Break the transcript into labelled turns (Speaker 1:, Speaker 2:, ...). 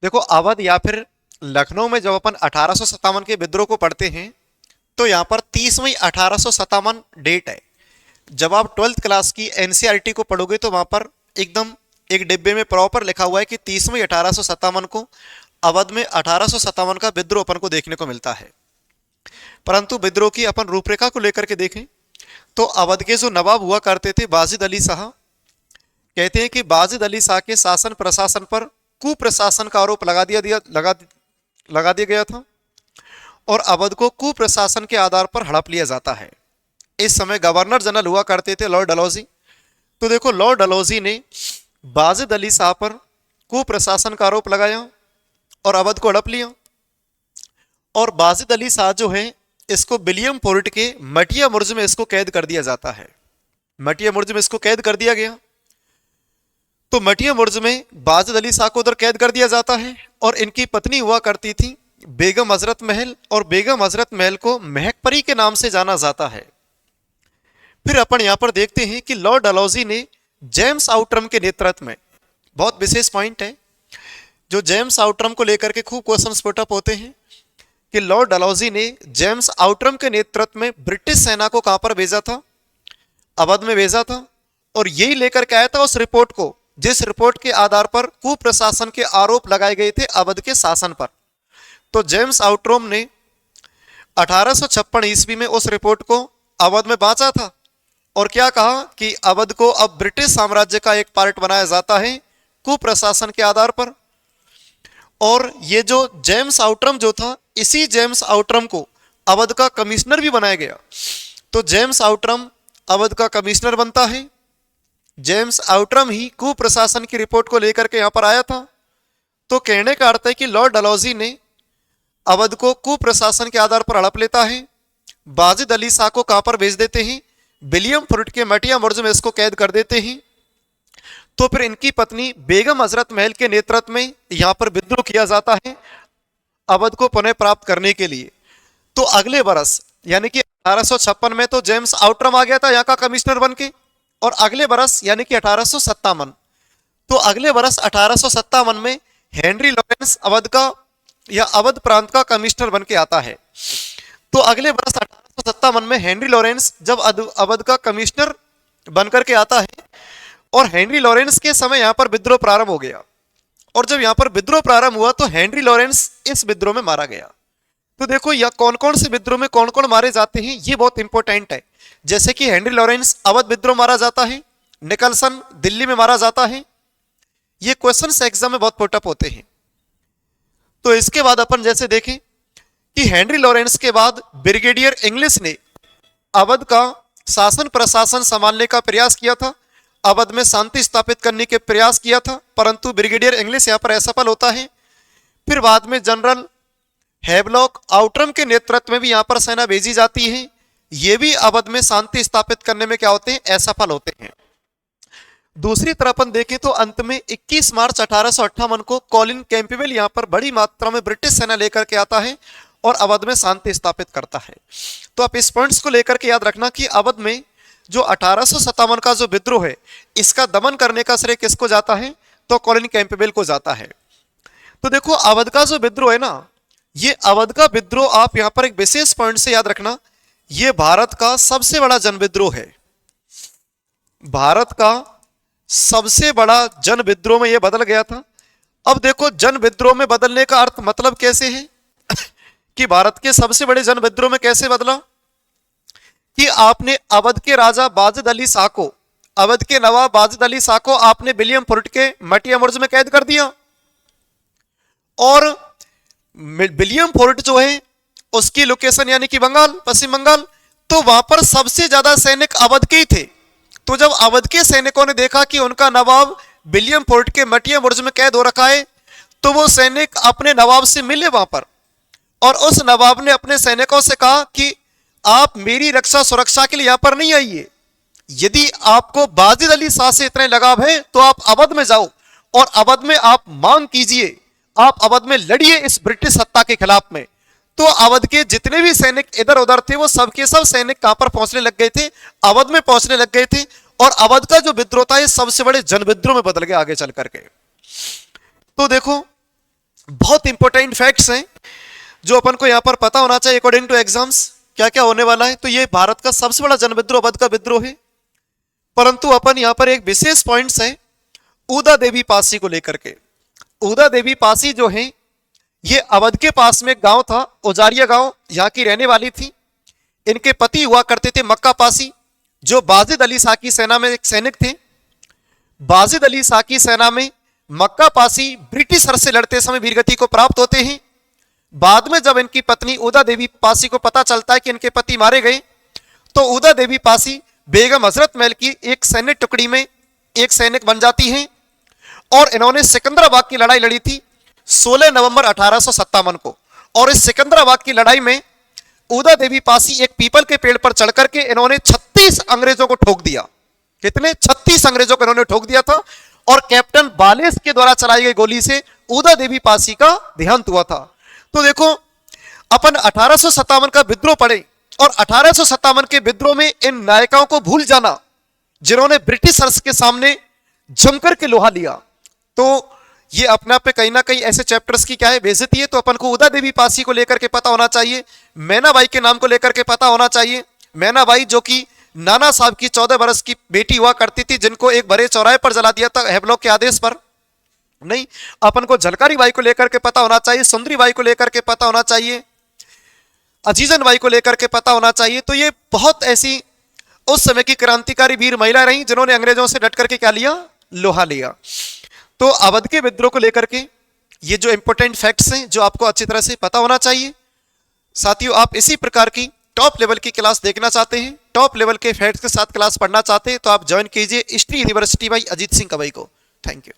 Speaker 1: देखो, अवध या फिर लखनऊ में जब अपन 1857 के विद्रोह को पढ़ते हैं तो यहाँ पर 30 मई 1857 डेट है। जब आप 12th क्लास की एनसीईआरटी को पढ़ोगे तो वहां पर एकदम एक डिब्बे में प्रॉपर लिखा हुआ है कि 30 मई 1857 को अवध में 1857 का विद्रोह अपन को देखने को मिलता है। परंतु विद्रोह की अपन रूपरेखा को लेकर के देखें तो अवध के जो नवाब हुआ करते थे बाजिद अली शाह, कहते हैं कि बाजिद अली शाह के शासन प्रशासन पर कुप्रशासन का आरोप लगा दिया गया था और अवध को कुप्रशासन के आधार पर हड़प लिया जाता है। इस समय गवर्नर जनरल हुआ करते थे लॉर्ड डलहौजी। तो देखो, लॉर्ड डलहौजी ने बाजिद अली शाह पर कुप्रशासन का आरोप लगाया और अवध को हड़प लिया। और बाजिद अली शाह जो है, इसको विलियम फोर्ट के मटिया मुर्ज में इसको कैद कर दिया जाता है। मटिया मुर्ज में इसको कैद कर दिया गया। तो मटिया मुर्ज में बाजिद अली शाह को उधर कैद कर दिया जाता है और इनकी पत्नी हुआ करती थी बेगम हजरत महल, और बेगम हजरत महल को महकपरी के नाम से जाना जाता है। फिर अपन यहां पर देखते हैं कि लॉर्ड डलहौजी ने जेम्स आउटरम के नेतृत्व में, बहुत विशेष पॉइंट है जो जेम्स आउटरम को लेकर के खूब क्वेश्चंस पुटअप होते हैं, कि लॉर्ड डलहौजी ने जेम्स आउटरम के नेतृत्व में ब्रिटिश सेना को कहां पर भेजा था? अवध में भेजा था। और यही लेकर के आया था उस रिपोर्ट को, जिस रिपोर्ट के आधार पर कुप्रशासन के आरोप लगाए गए थे अवध के शासन पर। तो जेम्स आउटरम ने 1856 ईस्वी में उस रिपोर्ट को अवध में बांचा था और क्या कहा कि अवध को अब ब्रिटिश साम्राज्य का एक पार्ट बनाया जाता है कुप्रशासन के आधार पर। और ये जो जेम्स आउटरम जो था, इसी जेम्स आउटरम को अवध का कमिश्नर भी बनाया गया। तो जेम्स आउटरम अवध का कमिश्नर बनता है। जेम्स आउटरम ही कुप्रशासन की रिपोर्ट को लेकर के यहां पर आया था। तो कहने का अर्थ है कि लॉर्ड डलहौजी ने अवध को कुप्रशासन के आधार पर हड़प लेता है, बाजिद अली शाह को कहां पर भेज देते हैं? विलियम फोर्ट के मटिया मुर्ज में इसको कैद कर देते हैं। तो फिर इनकी पत्नी बेगम हजरत महल के नेतृत्व में यहां पर विद्रोह किया जाता है अवध को पुनः प्राप्त करने के लिए। तो अगले बरस यानी कि 1856 में तो जेम्स आउटरम आ गया था यहाँ का कमिश्नर बन के, और अगले बरस यानी कि 1857, तो अगले बरस 1857 में हेनरी लॉरेंस अवध का या अवध प्रांत का कमिश्नर बन के आता है। तो अगले बरस 1857 में हेनरी लॉरेंस जब अवध का कमिश्नर बनकर के आता है, और हेनरी लॉरेंस के समय यहां पर विद्रोह प्रारंभ हो गया। और जब यहां पर विद्रोह प्रारंभ हुआ तो हेनरी लॉरेंस इस विद्रोह में मारा गया। तो देखो, यह कौन कौन से विद्रोह में कौन कौन मारे जाते हैं, ये बहुत इंपॉर्टेंट है। जैसे कि हेनरी लॉरेंस अवध विद्रोह मारा जाता है, निकलसन दिल्ली में मारा जाता है। ये क्वेश्चन एग्जाम में बहुत पुटअप होते हैं। तो इसके बाद अपन जैसे देखें कि हेनरी लॉरेंस के बाद ब्रिगेडियर इंग्लिश ने अवध का शासन प्रशासन संभालने का प्रयास किया था, अवध में शांति स्थापित करने के प्रयास किया था, परंतु ब्रिगेडियर इंग्लिश यहां पर असफल होता है। फिर बाद में जनरल हैवलॉक आउटरम के नेतृत्व में भी यहां पर सेना भेजी जाती है। ये भी अवध में शांति स्थापित करने में क्या होते हैं? असफल होते हैं। दूसरी तरफ अपन देखें तो अंत में 21 मार्च 1858 को कॉलिन कैंपबेल यहां पर बड़ी मात्रा में ब्रिटिश सेना लेकर के आता है और अवध में शांति स्थापित करता है। तो आप इस पॉइंट्स को लेकर के याद रखना कि अवध में जो 1857 का जो विद्रोह है, इसका दमन करने का श्रेय किसको जाता है? तो कॉलिन कैंपबेल को जाता है। तो देखो, अवध का जो विद्रोह है ना, ये अवध का विद्रोह आप यहां पर एक विशेष पॉइंट से याद रखना, ये भारत का सबसे बड़ा जन विद्रोह है। भारत का सबसे बड़ा जन विद्रोह में यह बदल गया था। अब देखो, जन विद्रोह में बदलने का अर्थ मतलब कैसे है कि भारत के सबसे बड़े जन विद्रोह में कैसे बदला? कि आपने अवध के राजा बाजिद अली शाह को, अवध के नवाब बाजिद अली शाह को आपने विलियम फोर्ट के मटिया मुर्ज में कैद कर दिया, और विलियम फोर्ट जो है उसकी लोकेशन यानी कि बंगाल, पश्चिम बंगाल, तो वहां पर सबसे ज्यादा सैनिक अवध के ही थे। तो जब अवध के सैनिकों ने देखा कि उनका नवाब विलियम फोर्ट के मटिया मुर्ज में कैद हो रखा है, तो वो सैनिक अपने नवाब से मिले वहां पर, और उस नवाब ने अपने सैनिकों से कहा कि आप मेरी रक्षा सुरक्षा के लिए यहां पर नहीं आइए, यदि आपको बाजिद अली शाह से इतने लगाव है तो आप अवध में जाओ और अवध में आप मांग कीजिए, आप अवध में लड़िए इस ब्रिटिश सत्ता के खिलाफ में। तो अवध के जितने भी सैनिक इधर उधर थे वो सबके सब सैनिक कहां पर पहुंचने लग गए थे? अवध में पहुंचने लग गए थे, और अवध का जो विद्रोह था ये सबसे बड़े जन विद्रोह में बदल गया आगे चल करके। तो देखो, इंपॉर्टेंट फैक्ट्स हैं जो अपन को यहाँ पर पता होना चाहिए अकॉर्डिंग टू एग्जाम्स क्या क्या होने वाला है। तो ये भारत का सबसे बड़ा जन विद्रोह अवध का विद्रोह है, परंतु अपन यहाँ पर एक विशेष पॉइंट्स है उदा देवी पासी को लेकर के। उदा देवी पासी जो है ये अवध के पास में एक गांव था, ओजारिया गांव, यहाँ की रहने वाली थी। इनके पति हुआ करते थे मक्का पासी, जो बाजिद अली शाह की सेना में एक सैनिक थे। बाजिद अली शाह की सेना में मक्का पासी ब्रिटिशर से लड़ते समय वीरगति को प्राप्त होते हैं। बाद में जब इनकी पत्नी उदा देवी पासी को पता चलता है कि इनके पति मारे गए, तो उदा देवी पासी बेगम हजरत महल की एक सैन्य टुकड़ी में एक सैनिक बन जाती हैं और इन्होंने सिकंदराबाद की लड़ाई लड़ी थी 16 नवंबर 1857 को। और इस सिकंदराबाद की लड़ाई में उदा देवी पासी एक पीपल के पेड़ पर चढ़ करके इन्होंने 36 अंग्रेजों को ठोक दिया। कितने? 36 अंग्रेजों को इन्होंने ठोक दिया था और कैप्टन बालेस के द्वारा चलाई गई गोली से उदा देवी पासी का देहांत हुआ था। तो देखो अपन 1857 का विद्रोह पढ़े और 1857 के विद्रोह में इन नायकों को भूल जाना जिन्होंने ब्रिटिशर्स के सामने जमकर के लोहा लिया, तो ये अपने आप पे कहीं ना कहीं ऐसे चैप्टर्स की क्या है बेइज्जती है। तो अपन को उदा देवी पासी को लेकर के पता होना चाहिए, मैनाबाई के नाम को लेकर के पता होना चाहिए। मैनाबाई जो कि नाना साहब की 14 वर्ष की बेटी हुआ करती थी, जिनको एक बड़े चौराहे पर जला दिया था हेवलॉक के आदेश पर। नहीं, अपन को झलकारी बाई को लेकर के पता होना चाहिए, सुंदरी बाई को लेकर के पता होना चाहिए, अजीजन बाई को लेकर के पता होना चाहिए। तो ये बहुत ऐसी उस समय की क्रांतिकारी वीर महिला रही जिन्होंने अंग्रेजों से डट करके क्या लिया? लोहा लिया। तो अवध के विद्रोह को लेकर के ये जो इंपॉर्टेंट फैक्ट्स हैं जो आपको अच्छी तरह से पता होना चाहिए। साथियों, आप इसी प्रकार की टॉप लेवल की क्लास देखना चाहते हैं, टॉप लेवल के फैक्ट्स के साथ क्लास पढ़ना चाहते हैं, तो आप ज्वाइन कीजिए history university by Ajit Singh Kawai को। Thank you.